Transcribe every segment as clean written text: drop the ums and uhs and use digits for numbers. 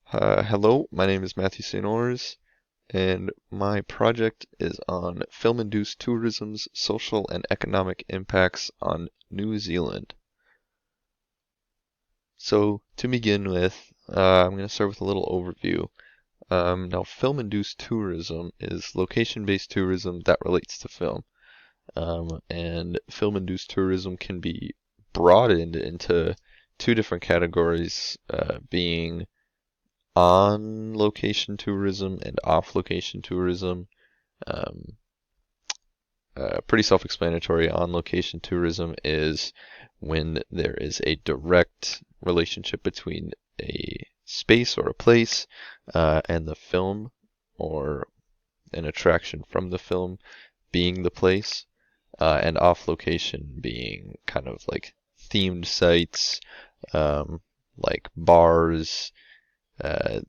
Hello, my name is Matthew St. Ors, and my project is on film-induced tourism's social and economic impacts on New Zealand. So, to begin with, I'm going to start with a little overview. Now, film-induced tourism is location-based tourism that relates to film. And film-induced tourism can be broadened into two different categories, being on-location tourism and off-location tourism. Um, Pretty self-explanatory. On-location tourism is when there is a direct relationship between a space or a place and the film or an attraction from the film being the place, and off-location being kind of like themed sites, like bars, uh,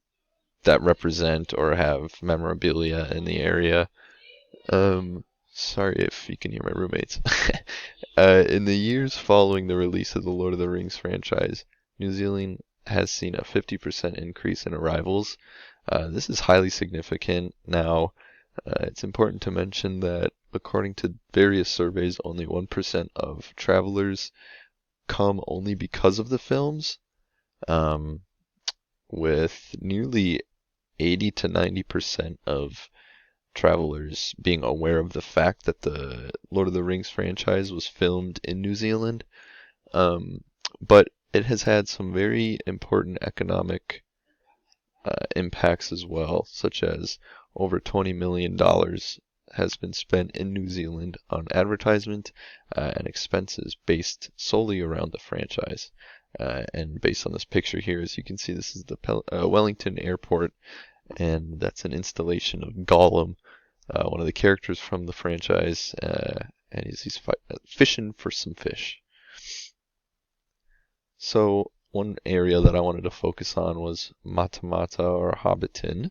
that represent or have memorabilia in the area. Sorry if you can hear my roommates. In the years following the release of the Lord of the Rings franchise, New Zealand has seen a 50% increase in arrivals. This is highly significant. Now, it's important to mention that according to various surveys, only 1% of travelers come only because of the films, um, with nearly 80 to 90% of travelers being aware of the fact that the Lord of the Rings franchise was filmed in New Zealand. Um, but it has had some very important economic impacts as well, such as over $20 million has been spent in New Zealand on advertisement and expenses based solely around the franchise. And based on this picture here, as you can see, this is the Wellington Airport, and that's an installation of Gollum, one of the characters from the franchise, and he's fishing for some fish. So one area that I wanted to focus on was Matamata or Hobbiton.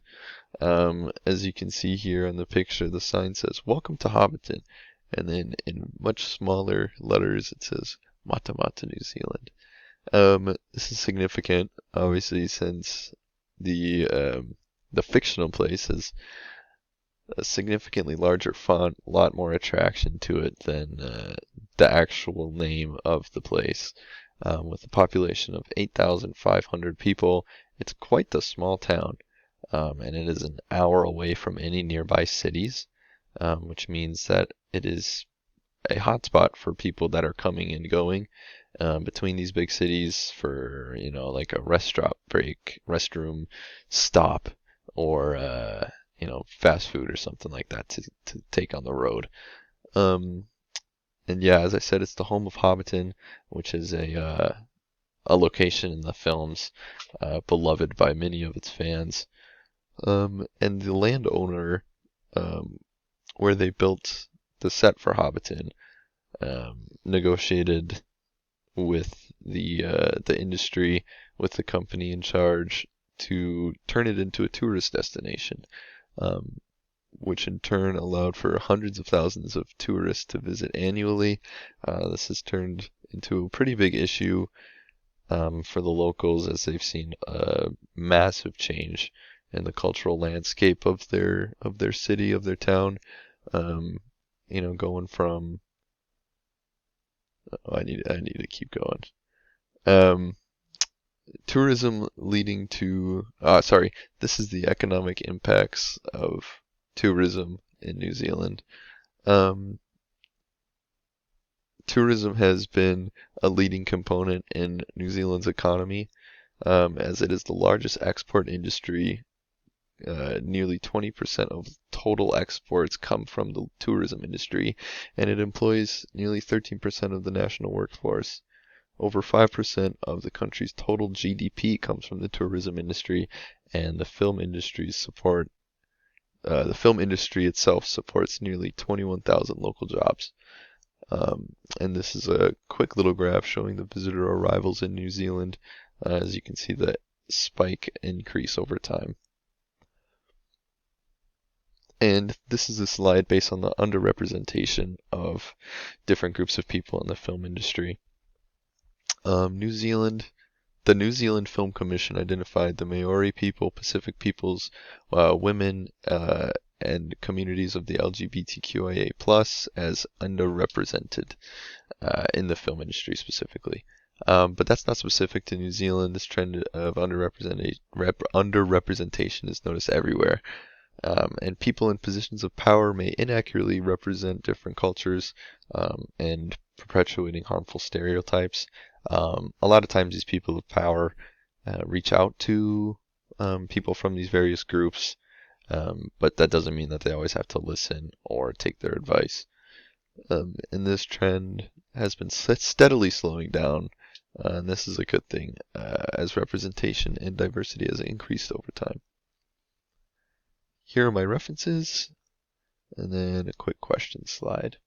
As you can see here in the picture, the sign says "Welcome to Hobbiton," and then in much smaller letters it says Matamata, New Zealand. This is significant, obviously, since the fictional place has a significantly larger font, a lot more attraction to it than the actual name of the place. With a population of 8,500 people, it's quite the small town, and it is an hour away from any nearby cities, which means that it is a hotspot for people that are coming and going between these big cities for, like a restaurant break, restroom stop, or fast food or something like that to take on the road. And yeah, as I said, it's the home of Hobbiton, which is a location in the films, beloved by many of its fans. And the landowner, where they built the set for Hobbiton, negotiated with the industry, with the company in charge, to turn it into a tourist destination, which in turn allowed for hundreds of thousands of tourists to visit annually. This has turned into a pretty big issue for the locals, as they've seen a massive change in the cultural landscape of their city, of their town. Going from I need to keep going. Um, Tourism leading to this is the economic impacts of tourism in New Zealand. Um, Tourism has been a leading component in New Zealand's economy, as it is the largest export industry. Nearly 20% of total exports come from the tourism industry, and it employs nearly 13% of the national workforce. Over 5% of the country's total GDP comes from the tourism industry, and the film industry itself supports nearly 21,000 local jobs. And this is a quick little graph showing the visitor arrivals in New Zealand. As you can see, the spike increase over time. And this is a slide based on the underrepresentation of different groups of people in the film industry. New Zealand The New Zealand Film Commission identified the Maori people, Pacific peoples, women, and communities of the LGBTQIA+ as underrepresented in the film industry specifically. But that's not specific to New Zealand. This trend of underrepresentation is noticed everywhere. And people in positions of power may inaccurately represent different cultures and perpetuating harmful stereotypes. A lot of times these people of power reach out to people from these various groups, but that doesn't mean that they always have to listen or take their advice. And this trend has been steadily slowing down, and this is a good thing as representation and diversity has increased over time. Here are my references, and then a quick question slide.